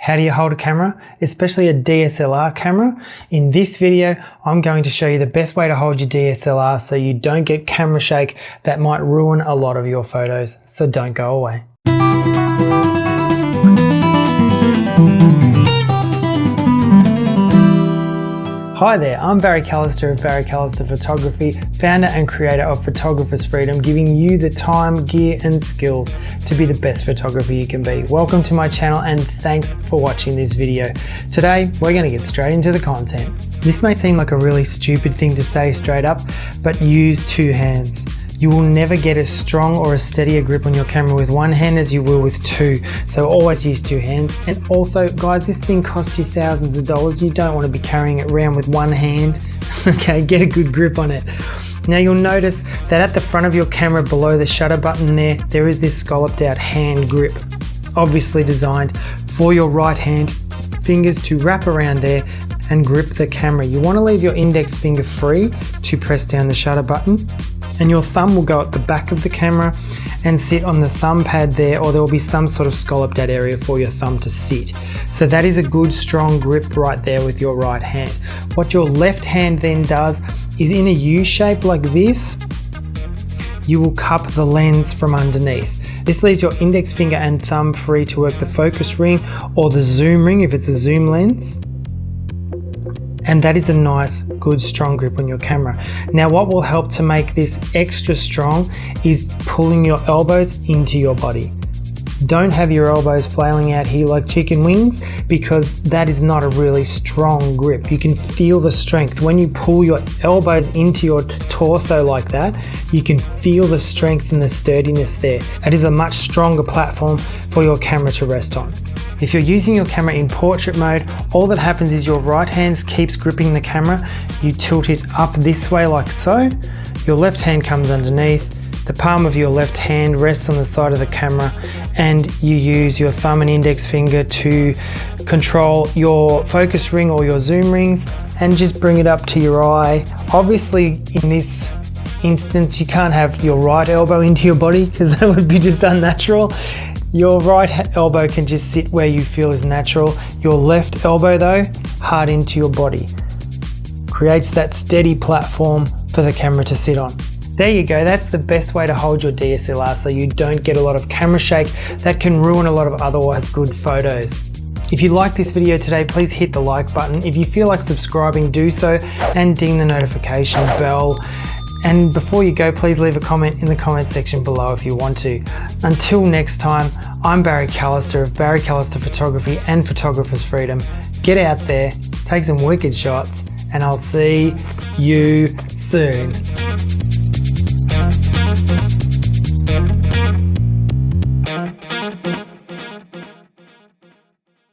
How do you hold a camera, especially a DSLR camera? In this video, I'm going to show you the best way to hold your DSLR so you don't get camera shake that might ruin a lot of your photos. So don't go away. Hi there, I'm Barry Callister of Barry Callister Photography, founder and creator of Photographer's Freedom, giving you the time, gear and skills to be the best photographer you can be. Welcome to my channel and thanks for watching this video. Today, we're going to get straight into the content. This may seem like a really stupid thing to say straight up, but use two hands. You will never get as strong or as steady a grip on your camera with one hand as you will with two. So always use two hands. And also, guys, this thing costs you thousands of dollars. You don't want to be carrying it around with one hand. Okay, get a good grip on it. Now you'll notice that at the front of your camera below the shutter button there is this scalloped out hand grip. Obviously designed for your right hand fingers to wrap around there and grip the camera. You want to leave your index finger free to press down the shutter button. And your thumb will go at the back of the camera and sit on the thumb pad there, or there will be some sort of scalloped out area for your thumb to sit. So that is a good strong grip right there with your right hand. What your left hand then does is, in a U shape like this, you will cup the lens from underneath. This leaves your index finger and thumb free to work the focus ring or the zoom ring if it's a zoom lens. And that is a nice, good, strong grip on your camera. Now, what will help to make this extra strong is pulling your elbows into your body. Don't have your elbows flailing out here like chicken wings, because that is not a really strong grip. You can feel the strength. When you pull your elbows into your torso like that, you can feel the strength and the sturdiness there. It is a much stronger platform for your camera to rest on. If you're using your camera in portrait mode, all that happens is your right hand keeps gripping the camera. You tilt it up this way like so. Your left hand comes underneath. The palm of your left hand rests on the side of the camera, and you use your thumb and index finger to control your focus ring or your zoom rings and just bring it up to your eye. Obviously, in this instance, you can't have your right elbow into your body because that would be just unnatural. Your right elbow can just sit where you feel is natural. Your left elbow though, hard into your body. Creates that steady platform for the camera to sit on. There you go, that's the best way to hold your DSLR so you don't get a lot of camera shake that can ruin a lot of otherwise good photos. If you like this video today, please hit the like button. If you feel like subscribing, do so, and ding the notification bell. And before you go, please leave a comment in the comment section below if you want to. Until next time, I'm Barry Callister of Barry Callister Photography and Photographer's Freedom. Get out there, take some wicked shots, and I'll see you soon.